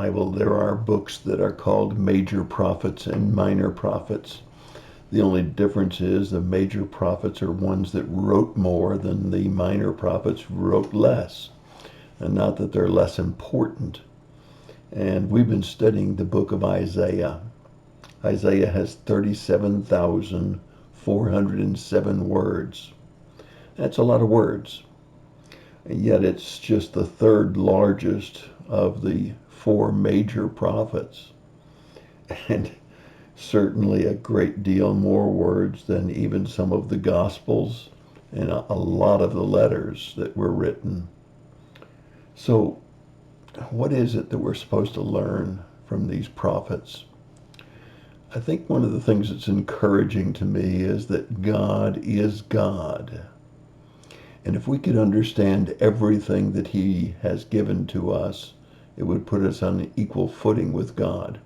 Bible, there are books that are called major prophets and minor prophets. The only difference is the major prophets are ones that wrote more than the minor prophets wrote less. And not that they're less important. And we've been studying the book of Isaiah. Isaiah has 37,407 words. That's a lot of words. And yet it's just the third largest of the four major prophets. And certainly a great deal more words than even some of the Gospels and a lot of the letters that were written. So what is it that we're supposed to learn from these prophets? I think one of the things that's encouraging to me is that God is God. And if we could understand everything that he has given to us, it would put us on an equal footing with God.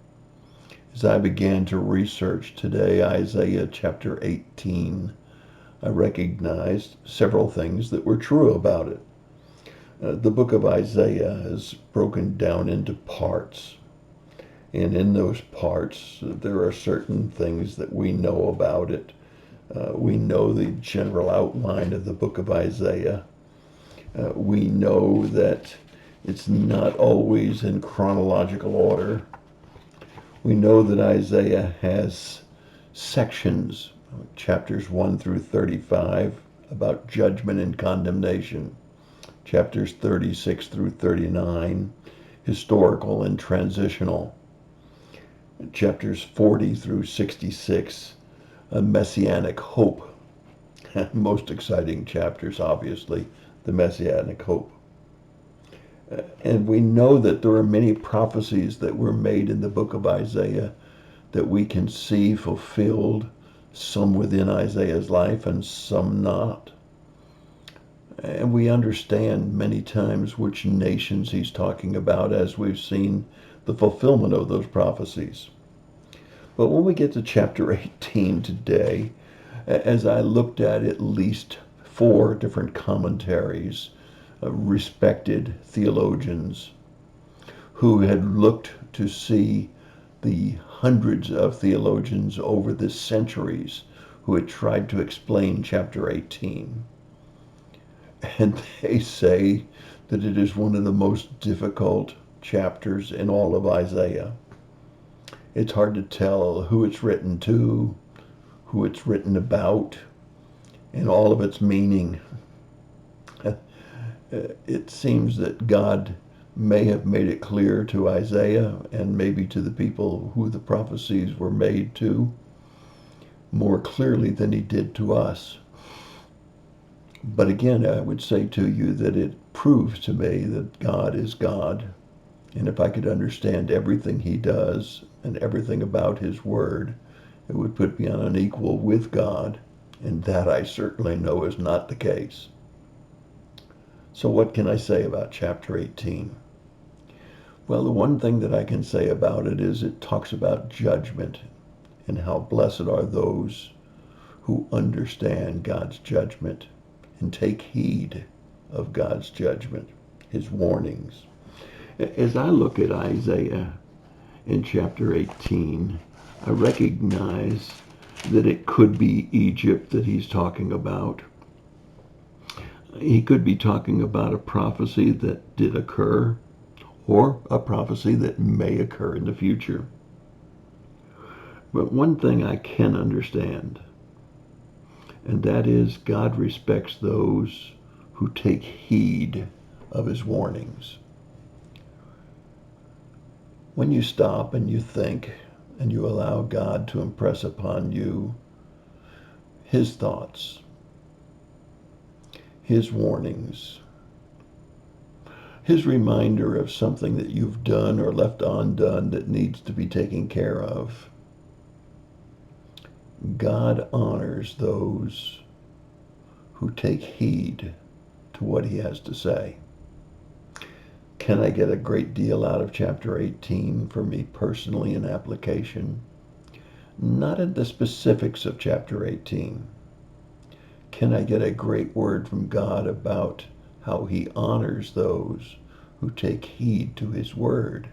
As I began to research today Isaiah chapter 18, I recognized several things that were true about it. The book of Isaiah is broken down into parts. And in those parts, there are certain things that we know about it. We know the general outline of the book of Isaiah. We know that it's not always in chronological order. We know that Isaiah has sections, chapters 1 through 35, about judgment and condemnation. Chapters 36 through 39, historical and transitional. Chapters 40 through 66, a messianic hope. Most exciting chapters, obviously, the messianic hope. And we know that there are many prophecies that were made in the book of Isaiah that we can see fulfilled, some within Isaiah's life and some not. And we understand many times which nations he's talking about as we've seen the fulfillment of those prophecies. But when we get to chapter 18 today, as I looked at least four different commentaries, respected theologians who had looked to see the hundreds of theologians over the centuries who had tried to explain chapter 18. And they say that it is one of the most difficult chapters in all of Isaiah. It's hard to tell who it's written to, who it's written about, and all of its meaning. It seems that God may have made it clear to Isaiah and maybe to the people who the prophecies were made to more clearly than he did to us. But again, I would say to you that it proves to me that God is God. And if I could understand everything he does and everything about his word, it would put me on an equal with God. And that I certainly know is not the case. So what can I say about chapter 18? Well, the one thing that I can say about it is it talks about judgment and how blessed are those who understand God's judgment and take heed of God's judgment, his warnings. As I look at Isaiah in chapter 18, I recognize that it could be Egypt that he's talking about. He could be talking about a prophecy that did occur or a prophecy that may occur in the future. But one thing I can understand, and that is God respects those who take heed of his warnings. When you stop and you think and you allow God to impress upon you his thoughts, his warnings, his reminder of something that you've done or left undone that needs to be taken care of, God honors those who take heed to what he has to say. Can I get a great deal out of chapter 18 for me personally in application? Not in the specifics of chapter 18. Can I get a great word from God about how he honors those who take heed to his word?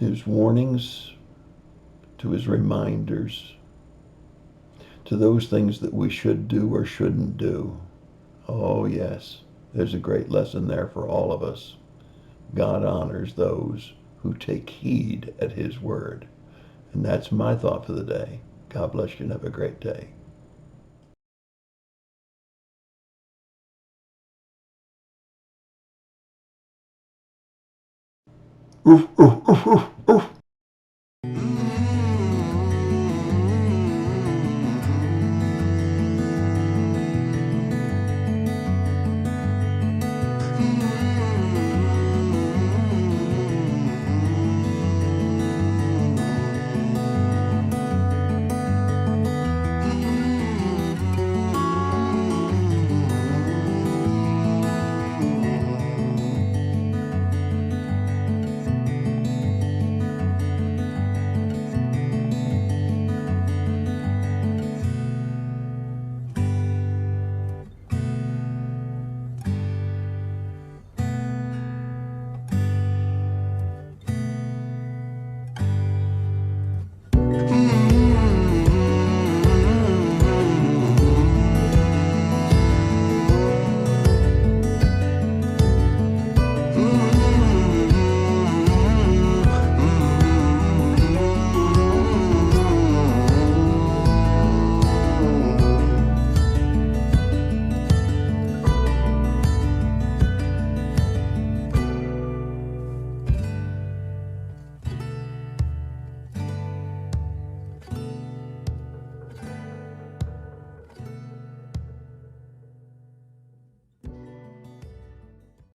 his warnings, to his reminders, to those things that we should do or shouldn't do. Oh, yes, there's a great lesson there for all of us. God honors those who take heed at his word. And that's my thought for the day. God bless you and have a great day. Oof, oof, oof, oof, oof.